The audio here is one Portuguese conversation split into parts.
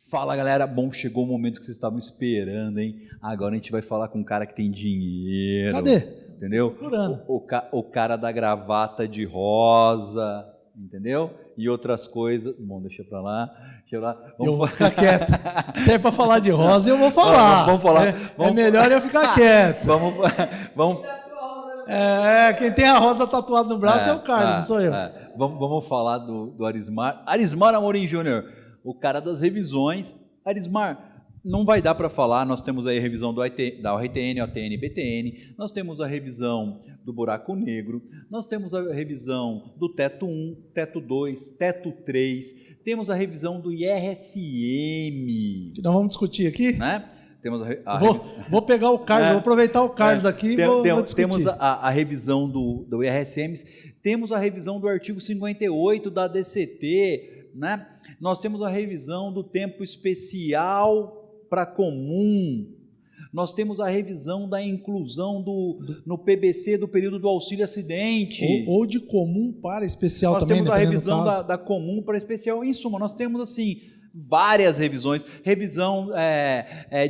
Fala, galera. Bom, chegou o momento que vocês estavam esperando, hein? Agora a gente vai falar com um cara que tem dinheiro. Cadê? Entendeu? O cara da gravata de rosa, entendeu? E outras coisas. Bom, deixa pra lá. Eu vou ficar quieto. Se é pra falar de rosa, eu vou falar. Vamos falar. É melhor eu ficar quieto. Vamos. Quem tem a rosa tatuada no braço é o Carlos, não sou eu. Vamos falar do Arismar. Arismar Amorim Júnior, o cara das revisões. Arismar, não vai dar para falar, nós temos aí a revisão da RTN, OTN, BTN, nós temos a revisão do buraco negro, nós temos a revisão do teto 1, teto 2, teto 3, temos a revisão do IRSM. Que nós vamos discutir aqui? Né? Temos vou pegar o Carlos, vou aproveitar o Carlos aqui e vou discutir. Temos a revisão do IRSM, temos a revisão do artigo 58 da DCT, né? Nós temos a revisão do tempo especial para comum, nós temos a revisão da inclusão no PBC do período do auxílio acidente. Ou de comum para especial nós também, temos a revisão da comum para especial. Em suma, nós temos assim várias revisões, revisão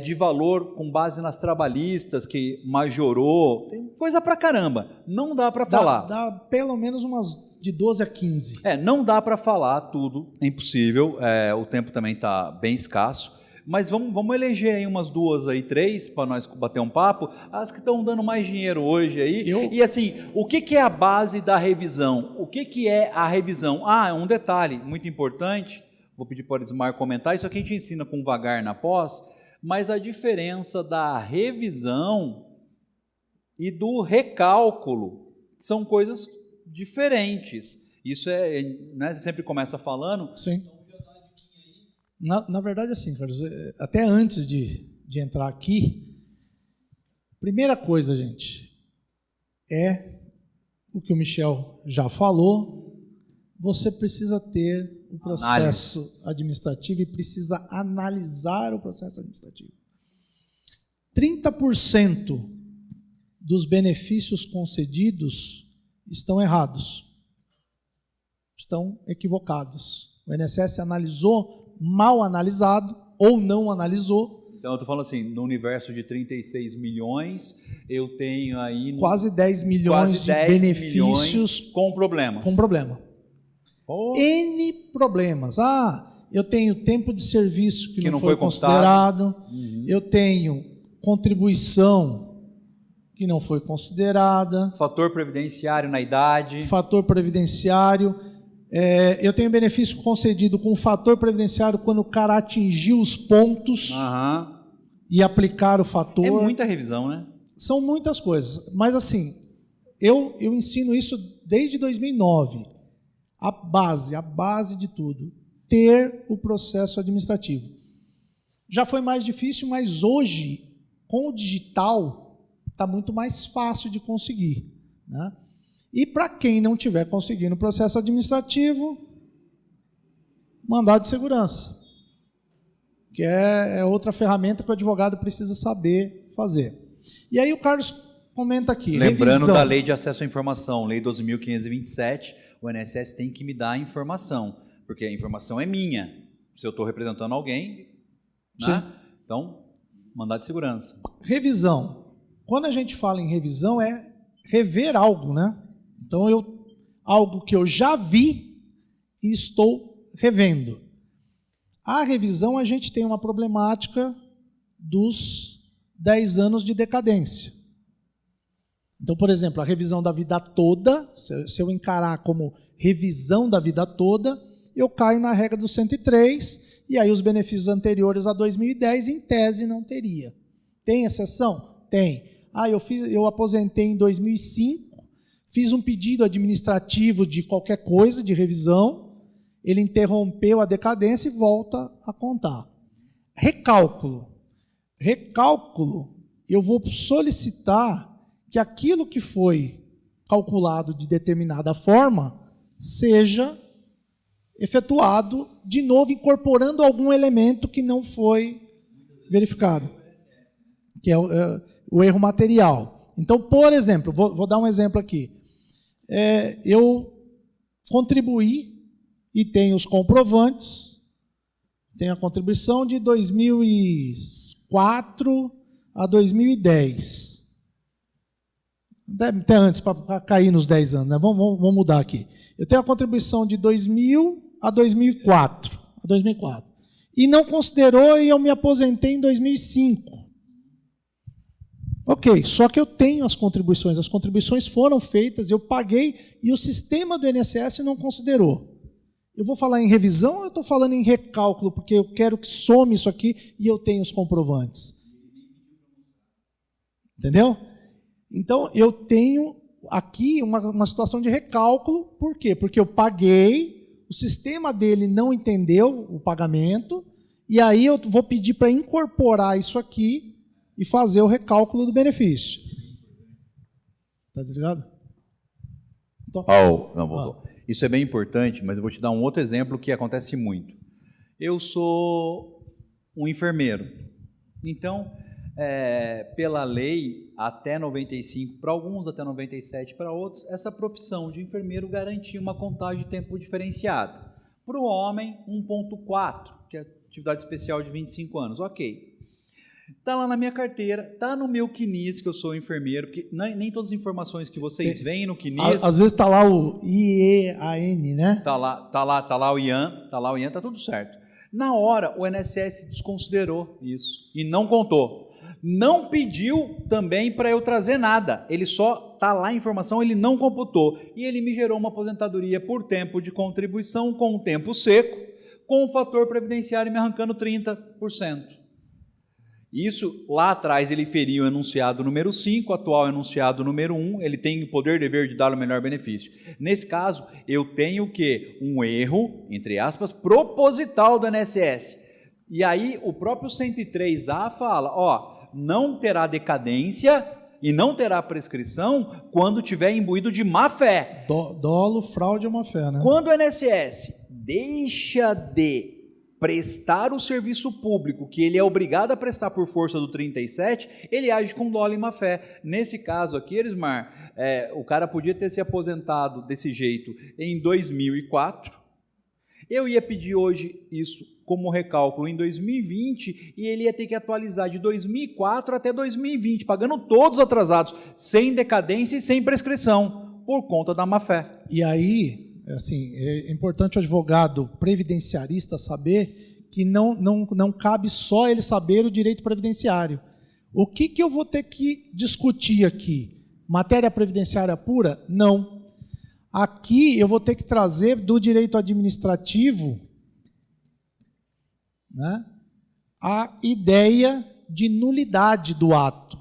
de valor com base nas trabalhistas, que majorou, tem coisa pra caramba, não dá para falar. Dá pelo menos umas de 12 a 15. Não dá para falar tudo, é impossível, o tempo também está bem escasso, mas vamos eleger aí umas duas, aí, três, para nós bater um papo, as que estão dando mais dinheiro hoje aí. E assim, o que é a base da revisão? O que é a revisão? Um detalhe muito importante, vou pedir para o Arismar comentar, isso aqui a gente ensina com vagar na pós, mas a diferença da revisão e do recálculo são coisas diferentes. Isso né, você sempre começa falando. Sim. Na verdade, assim, Carlos, até antes de entrar aqui, primeira coisa, gente, é o que o Michel já falou, você precisa ter o processo administrativo e precisa analisar o processo administrativo. 30% dos benefícios concedidos estão errados, estão equivocados. O INSS analisou mal analisado ou não analisou. Então, eu estou falando assim, no universo de 36 milhões, eu tenho aí quase 10 milhões de benefícios com problemas. Com problema. N problemas. Eu tenho tempo de serviço que não foi considerado, eu tenho contribuição que não foi considerada. Fator previdenciário na idade. Fator previdenciário. Eu tenho benefício concedido com fator previdenciário quando o cara atingiu os pontos e aplicar o fator. É muita revisão, né? São muitas coisas. Mas assim, eu ensino isso desde 2009. A base de tudo. Ter o processo administrativo. Já foi mais difícil, mas hoje, com o digital, está muito mais fácil de conseguir, né? E para quem não estiver conseguindo o processo administrativo, mandado de segurança, que é outra ferramenta que o advogado precisa saber fazer. E aí o Carlos comenta aqui. Lembrando da Lei de Acesso à Informação, Lei 12.527, o INSS tem que me dar a informação, porque a informação é minha. Se eu estou representando alguém, né? Então, mandado de segurança. Revisão. Quando a gente fala em revisão, é rever algo, né? Então, algo que eu já vi e estou revendo. A revisão, a gente tem uma problemática dos 10 anos de decadência. Então, por exemplo, a revisão da vida toda, se eu encarar como revisão da vida toda, eu caio na regra do 103, e aí os benefícios anteriores a 2010, em tese, não teria. Tem exceção? Tem. Eu aposentei em 2005, fiz um pedido administrativo de qualquer coisa, de revisão, ele interrompeu a decadência e volta a contar. Recálculo. Recálculo, eu vou solicitar que aquilo que foi calculado de determinada forma seja efetuado de novo, incorporando algum elemento que não foi verificado, que é o erro material. Então, por exemplo, vou dar um exemplo aqui. Eu contribuí e tenho os comprovantes Tenho a contribuição de 2004 a 2010. Até antes, para cair nos 10 anos, né? Vamos mudar aqui. Eu tenho a contribuição de 2000 a 2004. E não considerou e eu me aposentei em 2005. Ok, só que eu tenho as contribuições foram feitas, eu paguei e o sistema do INSS não considerou. Eu vou falar em revisão ou eu estou falando em recálculo, porque eu quero que some isso aqui e eu tenho os comprovantes? Entendeu? Então, eu tenho aqui uma situação de recálculo, por quê? Porque eu paguei, o sistema dele não entendeu o pagamento, e aí eu vou pedir para incorporar isso aqui e fazer o recálculo do benefício. Está desligado? Não, voltou. Isso é bem importante, mas eu vou te dar um outro exemplo que acontece muito. Eu sou um enfermeiro. Então, pela lei, até 95 para alguns, até 97 para outros, essa profissão de enfermeiro garantia uma contagem de tempo diferenciada. Para o homem, 1.4, que é atividade especial de 25 anos. Ok. Está lá na minha carteira, está no meu CNIS, que eu sou enfermeiro, porque nem todas as informações que vocês veem no CNIS... Às vezes está lá o IEAN, né? Está lá o IAN, está tudo certo. Na hora, o INSS desconsiderou isso e não contou. Não pediu também para eu trazer nada, ele só está lá a informação, ele não computou. E ele me gerou uma aposentadoria por tempo de contribuição com o tempo seco, com o fator previdenciário me arrancando 30%. Isso, lá atrás, ele feria o enunciado número 5, atual enunciado número 1, ele tem o poder e dever de dar o melhor benefício. Nesse caso, eu tenho o quê? Um erro, entre aspas, proposital do INSS. E aí, o próprio 103A fala, não terá decadência e não terá prescrição quando tiver imbuído de má-fé. Dolo, fraude ou má-fé, né? Quando o INSS deixa de prestar o serviço público que ele é obrigado a prestar por força do 37, ele age com dolo e má-fé. Nesse caso aqui, Erismar, o cara podia ter se aposentado desse jeito em 2004, eu ia pedir hoje isso como recálculo em 2020 e ele ia ter que atualizar de 2004 até 2020, pagando todos atrasados, sem decadência e sem prescrição, por conta da má-fé. E aí... Assim, é importante o advogado previdenciarista saber que não cabe só ele saber o direito previdenciário. O que eu vou ter que discutir aqui? Matéria previdenciária pura? Não. Aqui eu vou ter que trazer do direito administrativo, né, a ideia de nulidade do ato.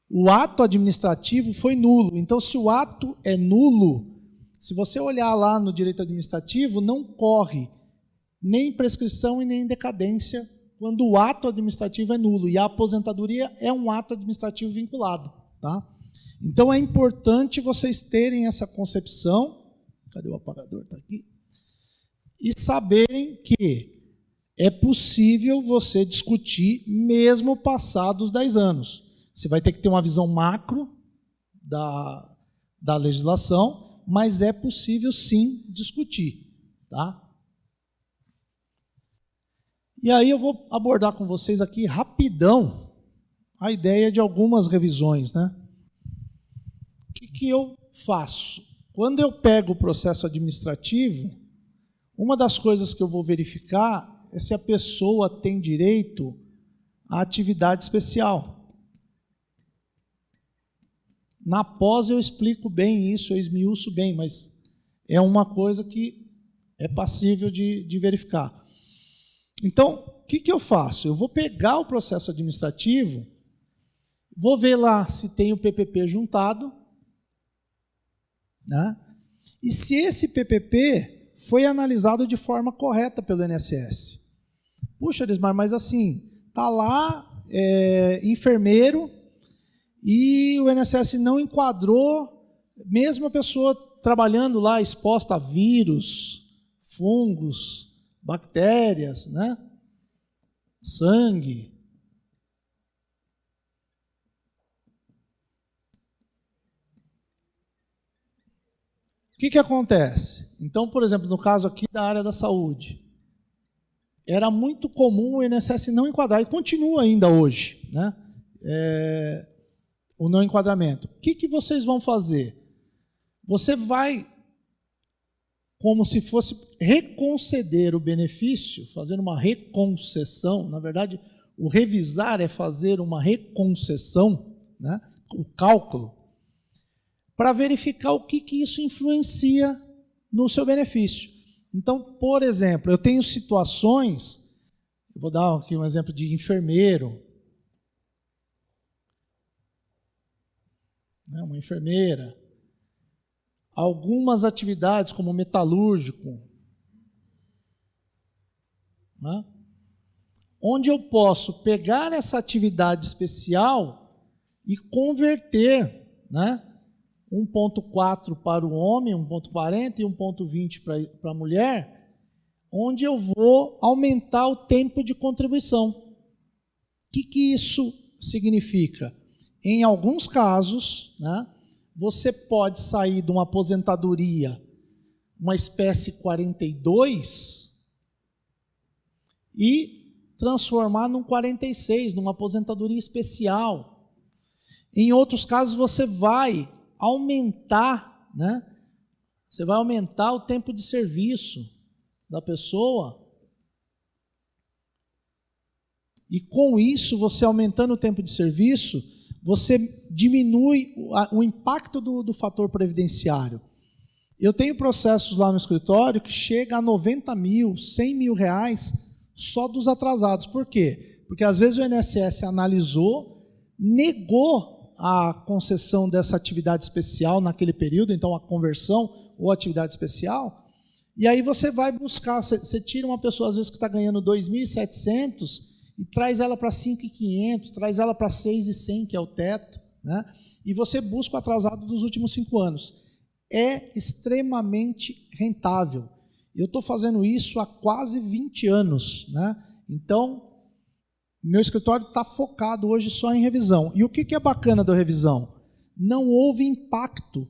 O ato administrativo foi nulo. Então, se o ato é nulo, se você olhar lá no direito administrativo, não corre nem prescrição e nem decadência quando o ato administrativo é nulo. E a aposentadoria é um ato administrativo vinculado. Tá? Então, é importante vocês terem essa concepção. Cadê o apagador? Está aqui. E saberem que é possível você discutir mesmo passados 10 anos. Você vai ter que ter uma visão macro da legislação, mas é possível sim discutir, tá? E aí eu vou abordar com vocês aqui rapidão a ideia de algumas revisões, né? O que eu faço? Quando eu pego o processo administrativo, uma das coisas que eu vou verificar é se a pessoa tem direito à atividade especial. Na pós eu explico bem isso, eu esmiuço bem, mas é uma coisa que é passível de verificar. Então, o que eu faço? Eu vou pegar o processo administrativo, vou ver lá se tem o PPP juntado, né? E se esse PPP foi analisado de forma correta pelo INSS. Puxa, Erismar, mas assim, está lá enfermeiro, e o INSS não enquadrou, mesmo a pessoa trabalhando lá exposta a vírus, fungos, bactérias, né? Sangue. O que acontece? Então, por exemplo, no caso aqui da área da saúde, era muito comum o INSS não enquadrar, e continua ainda hoje, né? O não enquadramento. O que vocês vão fazer? Você vai, como se fosse reconceder o benefício, fazer uma reconcessão. Na verdade, o revisar é fazer uma reconcessão, né? O cálculo, para verificar o que isso influencia no seu benefício. Então, por exemplo, eu tenho situações, eu vou dar aqui um exemplo de enfermeiro, né, uma enfermeira, algumas atividades como metalúrgico, né, onde eu posso pegar essa atividade especial e converter, né, 1,4 para o homem, 1,40 e 1,20 para a mulher, onde eu vou aumentar o tempo de contribuição. O que isso significa? Em alguns casos, né, você pode sair de uma aposentadoria, uma espécie 42, e transformar num 46, numa aposentadoria especial. Em outros casos, você vai aumentar, né? Você vai aumentar o tempo de serviço da pessoa. E com isso, você aumentando o tempo de serviço, você diminui o impacto do fator previdenciário. Eu tenho processos lá no escritório que chega a 90 mil, 100 mil reais só dos atrasados. Por quê? Porque às vezes o INSS analisou, negou a concessão dessa atividade especial naquele período, então a conversão ou atividade especial, e aí você vai buscar, você tira uma pessoa às vezes que está ganhando 2.700 e traz ela para 5.500, traz ela para 6.100, que é o teto, né? E você busca o atrasado dos últimos 5 anos. É extremamente rentável. Eu estou fazendo isso há quase 20 anos, né? Então, meu escritório está focado hoje só em revisão. E o que é bacana da revisão? Não houve impacto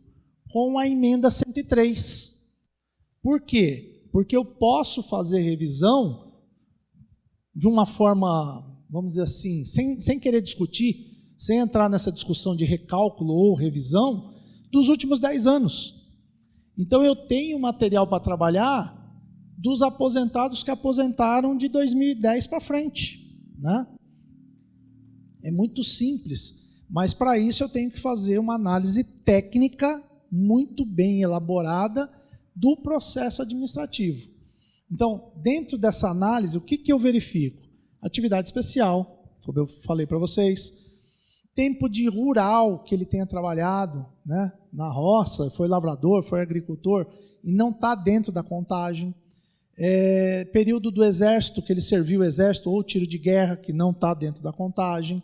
com a emenda 103. Por quê? Porque eu posso fazer revisão de uma forma, vamos dizer assim, sem querer discutir, sem entrar nessa discussão de recálculo ou revisão, dos últimos 10 anos. Então eu tenho material para trabalhar dos aposentados que aposentaram de 2010 para frente, né? É muito simples, mas para isso eu tenho que fazer uma análise técnica muito bem elaborada do processo administrativo. Então, dentro dessa análise, o que eu verifico? Atividade especial, como eu falei para vocês, tempo de rural que ele tenha trabalhado, né, na roça, foi lavrador, foi agricultor, e não está dentro da contagem. Período do exército, que ele serviu o exército, ou tiro de guerra, que não está dentro da contagem.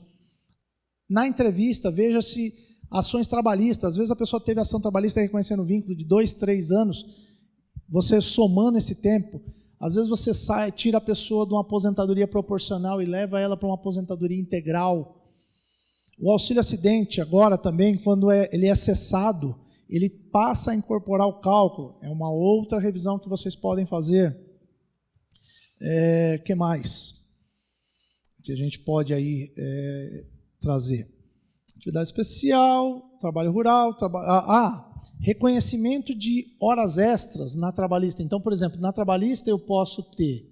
Na entrevista, veja se ações trabalhistas, às vezes a pessoa teve ação trabalhista reconhecendo vínculo de 2, 3 anos, você somando esse tempo, às vezes você tira a pessoa de uma aposentadoria proporcional e leva ela para uma aposentadoria integral. O auxílio acidente, agora também, quando ele é cessado, ele passa a incorporar o cálculo. É uma outra revisão que vocês podem fazer. Que mais? Que a gente pode aí trazer. Atividade especial, trabalho rural, reconhecimento de horas extras na trabalhista. Então, por exemplo, na trabalhista eu posso ter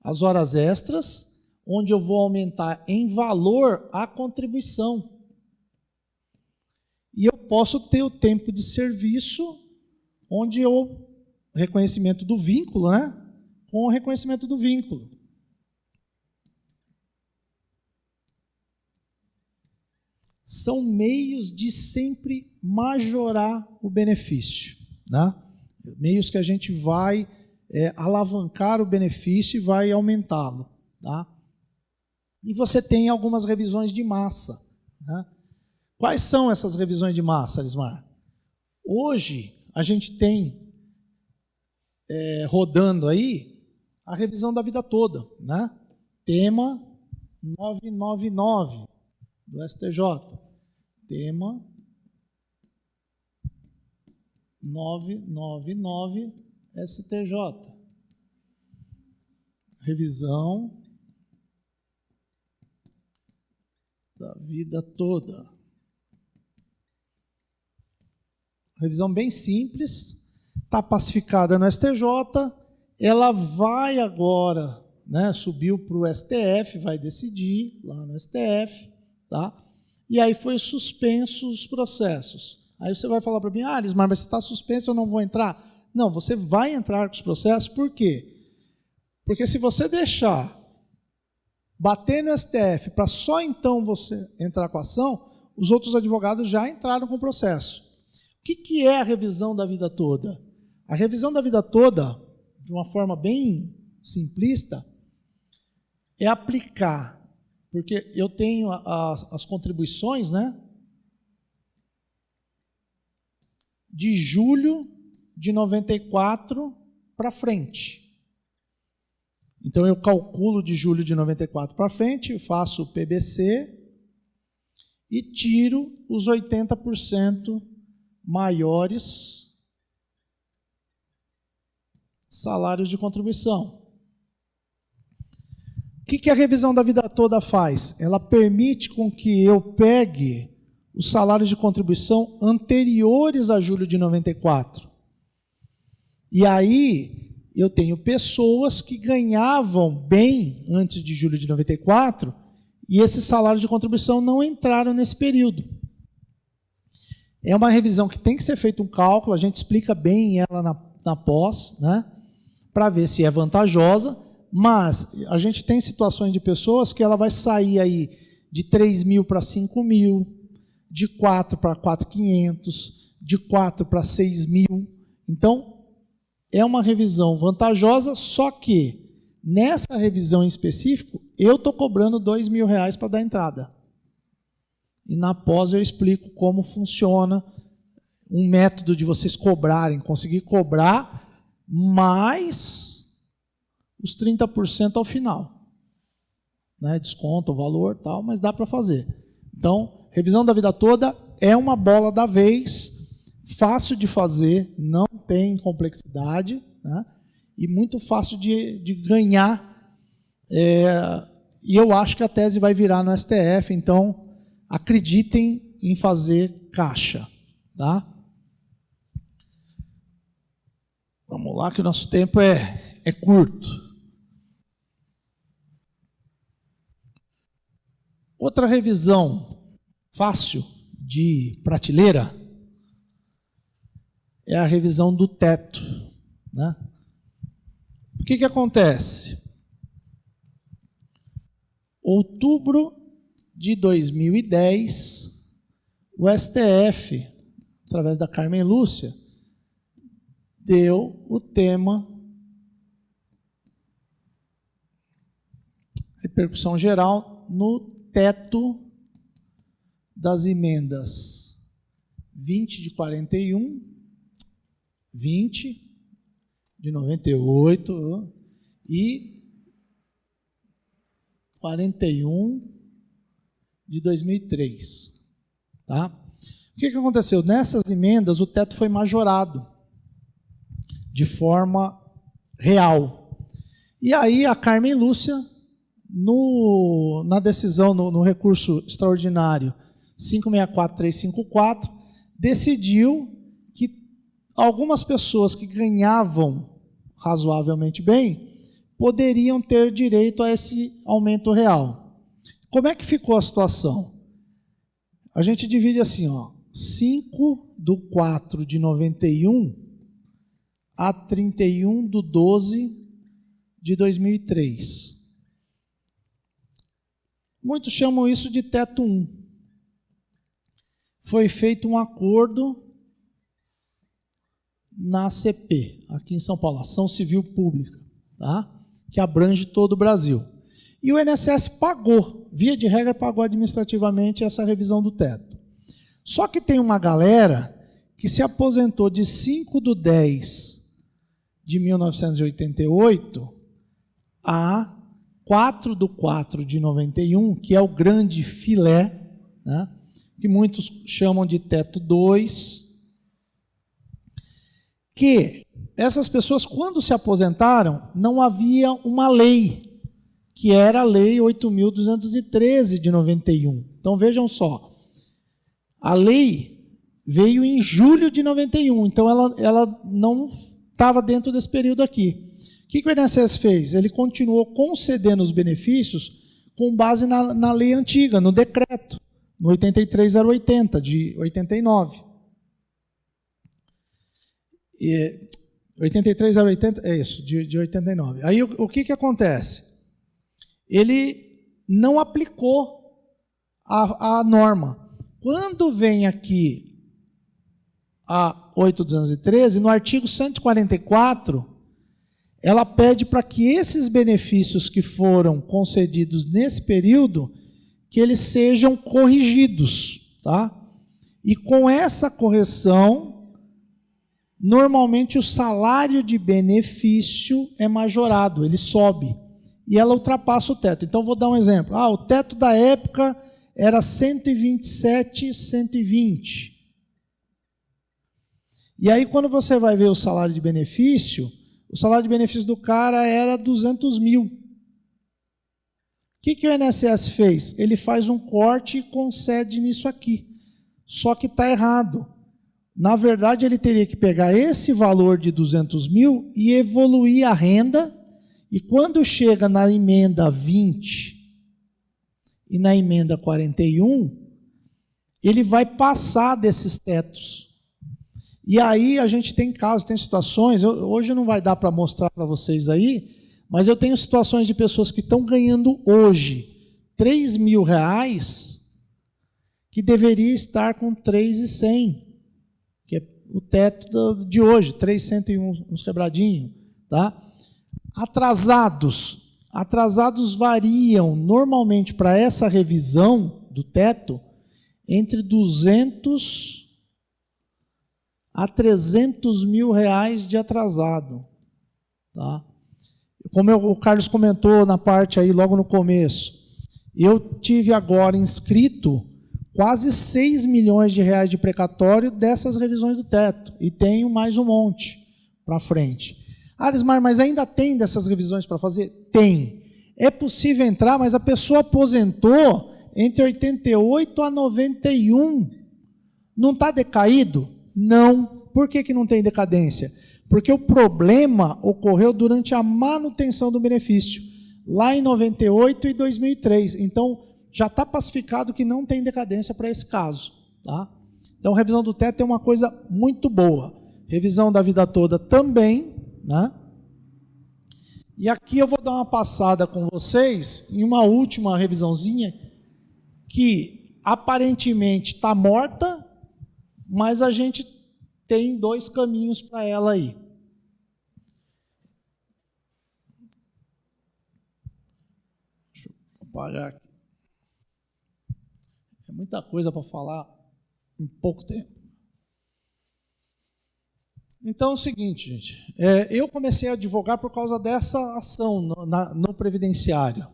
as horas extras, onde eu vou aumentar em valor a contribuição. E eu posso ter o tempo de serviço, onde reconhecimento do vínculo, né? Com o reconhecimento do vínculo. São meios de sempre majorar o benefício, né? Meios que a gente vai alavancar o benefício e vai aumentá-lo, tá? E você tem algumas revisões de massa, né? Quais são essas revisões de massa, Elismar? Hoje, a gente tem rodando aí a revisão da vida toda, né? Tema 999 do STJ. Tema 999 STJ. revisão da vida toda. Revisão bem simples, está pacificada no STJ, ela vai agora, né, subiu para o STF, vai decidir lá no STF, tá? E aí foi suspenso os processos. Aí você vai falar para mim, Lismar, mas se está suspenso eu não vou entrar? Não, você vai entrar com os processos, por quê? Porque se você deixar bater no STF para só então você entrar com a ação, os outros advogados já entraram com o processo. O que é a revisão da vida toda? A revisão da vida toda, de uma forma bem simplista, é aplicar, porque eu tenho as contribuições, né, de julho de 94 para frente. Então eu calculo de julho de 94 para frente, faço o PBC e tiro os 80% maiores salários de contribuição. O que a revisão da vida toda faz? Ela permite com que eu pegue os salários de contribuição anteriores a julho de 94. E aí eu tenho pessoas que ganhavam bem antes de julho de 94 e esses salários de contribuição não entraram nesse período. É uma revisão que tem que ser feito um cálculo, a gente explica bem ela na pós, né, para ver se é vantajosa, mas a gente tem situações de pessoas que ela vai sair aí de 3 mil para 5 mil, de 4 para 4.500, de 4 para 6 mil. Então, é uma revisão vantajosa, só que nessa revisão em específico, eu estou cobrando R$2.000 para dar entrada. E na pós eu explico como funciona um método de vocês cobrarem, conseguir cobrar mais os 30% ao final. Né? Desconta o valor, tal, mas dá para fazer. Então, revisão da vida toda é uma bola da vez, fácil de fazer, não tem complexidade, né? E muito fácil de ganhar. E eu acho que a tese vai virar no STF, então acreditem em fazer caixa. Tá? Vamos lá, que o nosso tempo é curto. Outra revisão fácil de prateleira é a revisão do teto. Né? O que acontece? Outubro de 2010, o STF, através da Carmen Lúcia, deu o tema repercussão geral no teto das emendas 20 de 41, 20 de 98 e 41 de 2003. Tá? O que aconteceu? Nessas emendas, o teto foi majorado de forma real. E aí a Carmen Lúcia, na decisão, no recurso extraordinário 564354, decidiu que algumas pessoas que ganhavam razoavelmente bem poderiam ter direito a esse aumento real. Como é que ficou a situação? A gente divide assim, ó, 5 do 4 de 91 a 31 do 12 de 2003. Muitos chamam isso de teto 1. Foi feito um acordo na ACP, aqui em São Paulo, Ação Civil Pública, tá? Que abrange todo o Brasil. E o INSS pagou, via de regra, pagou administrativamente essa revisão do teto. Só que tem uma galera que se aposentou de 5 do 10 de 1988 a 4 do 4 de 91, que é o grande filé, né? Que muitos chamam de teto 2, que essas pessoas, quando se aposentaram, não havia uma lei, que era a Lei 8.213 de 91. Então, vejam só, a lei veio em julho de 91, então ela não estava dentro desse período aqui. O que o INSS fez? Ele continuou concedendo os benefícios com base na lei antiga, no decreto, no 83.080, de 89. 83.080, é isso, de 89. Aí o que acontece? Ele não aplicou a norma. Quando vem aqui a 8.213, no artigo 144, ela pede para que esses benefícios que foram concedidos nesse período, que eles sejam corrigidos, tá? E com essa correção, normalmente o salário de benefício é majorado, ele sobe, e ela ultrapassa o teto. Então, vou dar um exemplo. O teto da época era 127.120. E aí, quando você vai ver o salário de benefício, o salário de benefício do cara era 200 mil. O que o INSS fez? Ele faz um corte e concede nisso aqui. Só que está errado. Na verdade, ele teria que pegar esse valor de 200 mil e evoluir a renda, e quando chega na emenda 20 e na emenda 41, ele vai passar desses tetos. E aí a gente tem casos, tem situações, hoje não vai dar para mostrar para vocês aí, mas eu tenho situações de pessoas que estão ganhando hoje R$3.000, que deveria estar com 3.100, que é o teto de hoje, 301, uns quebradinhos, tá? Atrasados variam normalmente para essa revisão do teto entre 200 a 300 mil reais de atrasado, tá? Como o Carlos comentou na parte aí logo no começo, eu tive agora inscrito quase 6 milhões de reais de precatório dessas revisões do teto, e tenho mais um monte para frente. Arismar, mas ainda tem dessas revisões para fazer? Tem. É possível entrar, mas a pessoa aposentou entre 88 a 91. Não está decaído? Não. Por que não tem decadência? Porque o problema ocorreu durante a manutenção do benefício, lá em 98 e 2003. Então, já está pacificado que não tem decadência para esse caso, tá? Então, revisão do teto é uma coisa muito boa. Revisão da vida toda também, né? E aqui eu vou dar uma passada com vocês em uma última revisãozinha que aparentemente está morta, mas a gente tem 2 caminhos para ela aí. Deixa eu apagar aqui. É muita coisa para falar em pouco tempo. Então é o seguinte, gente. Eu comecei a advogar por causa dessa ação no Previdenciário.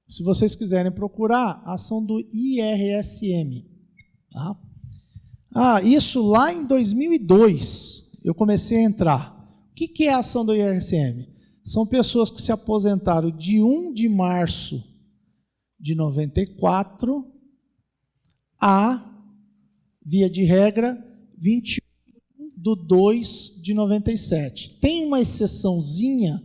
Se vocês quiserem procurar, a ação do IRSM. Tá? Isso lá em 2002, eu comecei a entrar. O que é a ação do IRSM? São pessoas que se aposentaram de 1 de março de 94 a, via de regra, 21 de 2 de 97. Tem uma exceçãozinha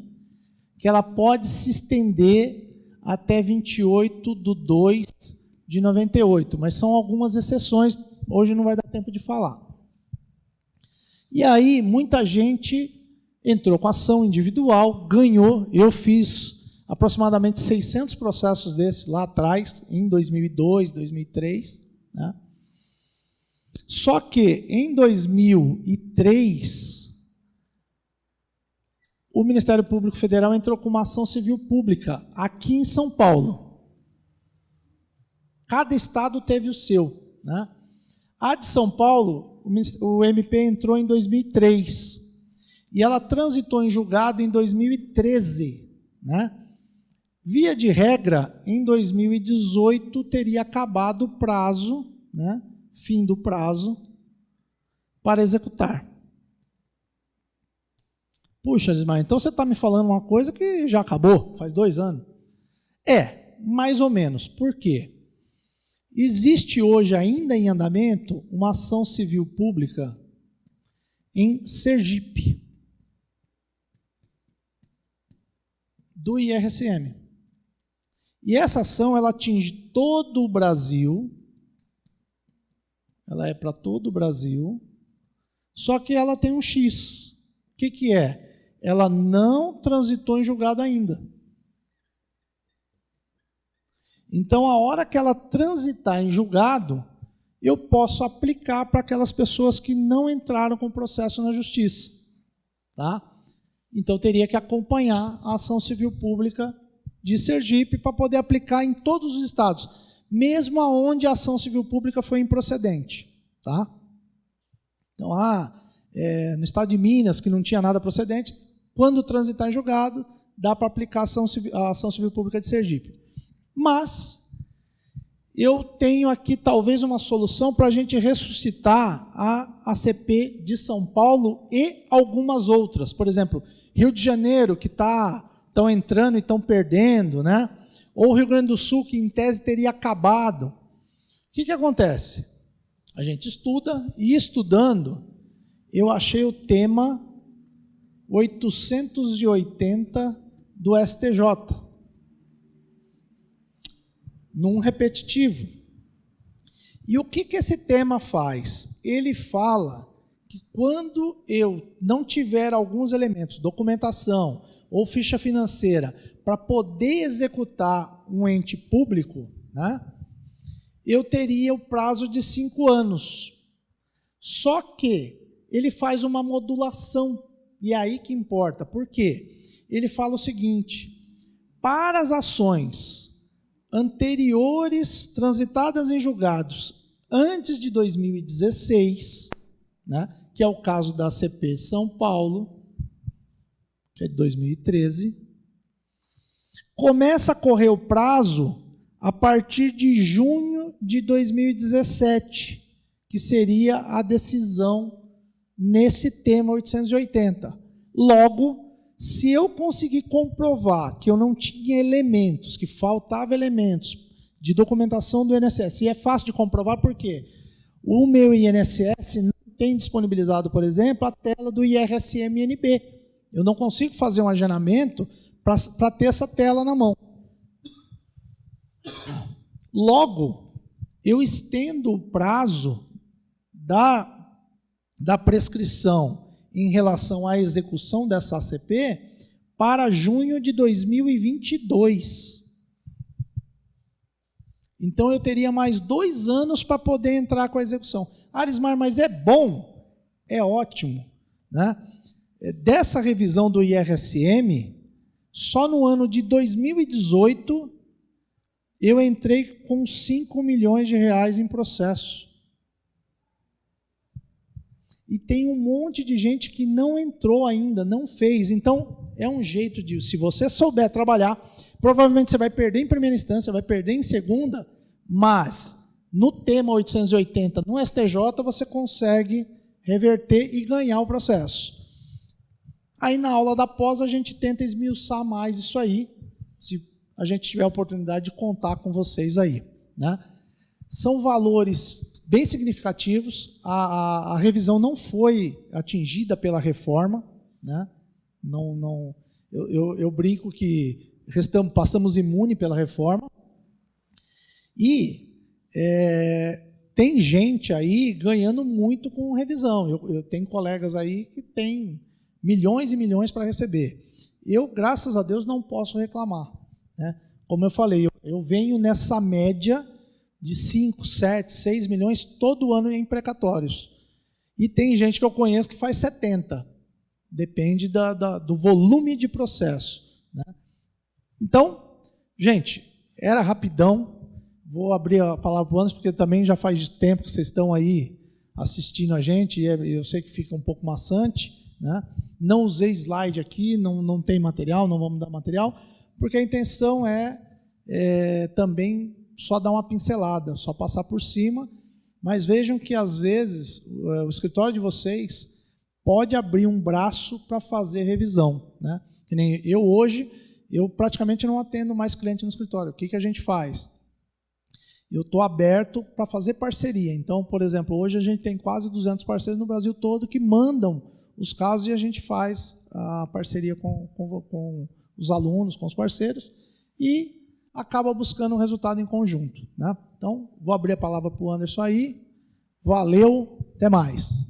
que ela pode se estender até 28 de 2 de 98, mas são algumas exceções, hoje não vai dar tempo de falar. E aí, muita gente entrou com ação individual, ganhou. Eu fiz aproximadamente 600 processos desses lá atrás, em 2002, 2003, né? Só que, em 2003, o Ministério Público Federal entrou com uma ação civil pública aqui em São Paulo. Cada estado teve o seu, né? A de São Paulo, o MP entrou em 2003 e ela transitou em julgado em 2013, né? Via de regra, em 2018 teria acabado o prazo, né? Fim do prazo para executar. Puxa, Elismar, então você está me falando uma coisa que já acabou, faz 2 anos. Mais ou menos. Por quê? Existe hoje ainda em andamento uma ação civil pública em Sergipe, do IRSM. E essa ação ela atinge todo o Brasil, ela é para todo o Brasil, só que ela tem um X. O que é? Ela não transitou em julgado ainda. Então, a hora que ela transitar em julgado, eu posso aplicar para aquelas pessoas que não entraram com processo na justiça. Tá? Então, eu teria que acompanhar a ação civil pública de Sergipe para poder aplicar em todos os estados, mesmo aonde a ação civil pública foi improcedente. Tá? Então, no estado de Minas, que não tinha nada procedente, quando transitar em julgado, dá para aplicar a ação civil pública de Sergipe. Mas eu tenho aqui talvez uma solução para a gente ressuscitar a ACP de São Paulo e algumas outras. Por exemplo, Rio de Janeiro, que estão entrando e estão perdendo, né? Ou Rio Grande do Sul, que em tese teria acabado. O que acontece? A gente estuda, e estudando, eu achei o tema 880 do STJ. Num repetitivo. E o que esse tema faz? Ele fala que quando eu não tiver alguns elementos, documentação ou ficha financeira, para poder executar um ente público, né, eu teria o prazo de 5 anos. Só que ele faz uma modulação, e é aí que importa. Por quê? Ele fala o seguinte: para as ações anteriores transitadas em julgados antes de 2016, né, que é o caso da ACP São Paulo, que é de 2013, começa a correr o prazo a partir de junho de 2017, que seria a decisão nesse tema 880. Logo, se eu conseguir comprovar que eu não tinha elementos, que faltavam elementos de documentação do INSS, e é fácil de comprovar porque o meu INSS não tem disponibilizado, por exemplo, a tela do IRSM-NB. Eu não consigo fazer um agendamento para ter essa tela na mão. Logo, eu estendo o prazo da prescrição em relação à execução dessa ACP para junho de 2022. Então, eu teria mais 2 anos para poder entrar com a execução. Arismar, mas é bom? É ótimo. Né? Dessa revisão do IRSM, só no ano de 2018, eu entrei com 5 milhões de reais em processo. E tem um monte de gente que não entrou ainda, não fez. Então, é um jeito de, se você souber trabalhar, provavelmente você vai perder em primeira instância, vai perder em segunda, mas no tema 880, no STJ, você consegue reverter e ganhar o processo. Aí, na aula da pós, a gente tenta esmiuçar mais isso aí, se a gente tiver a oportunidade de contar com vocês aí. Né? São valores bem significativos. A revisão não foi atingida pela reforma, né? Eu brinco que passamos imune pela reforma, e tem gente aí ganhando muito com revisão. Eu tenho colegas aí que têm milhões e milhões para receber. Eu, graças a Deus, não posso reclamar. Né? Como eu falei, eu venho nessa média de 5, 7, 6 milhões todo ano em precatórios. E tem gente que eu conheço que faz 70. Depende do volume de processo. Né? Então, gente, era rapidão. Vou abrir a palavra para o Anderson, porque também já faz tempo que vocês estão aí assistindo a gente, e eu sei que fica um pouco maçante. Né? Não usei slide aqui, não tem material, não vamos dar material, porque a intenção é também só dar uma pincelada, só passar por cima, mas vejam que às vezes o escritório de vocês pode abrir um braço para fazer revisão, né? Que nem eu hoje, eu praticamente não atendo mais cliente no escritório. O que a gente faz? Eu estou aberto para fazer parceria. Então, por exemplo, hoje a gente tem quase 200 parceiros no Brasil todo que mandam os casos e a gente faz a parceria com os alunos, com os parceiros e acaba buscando um resultado em conjunto, né? Então, vou abrir a palavra para o Anderson aí. Valeu, até mais.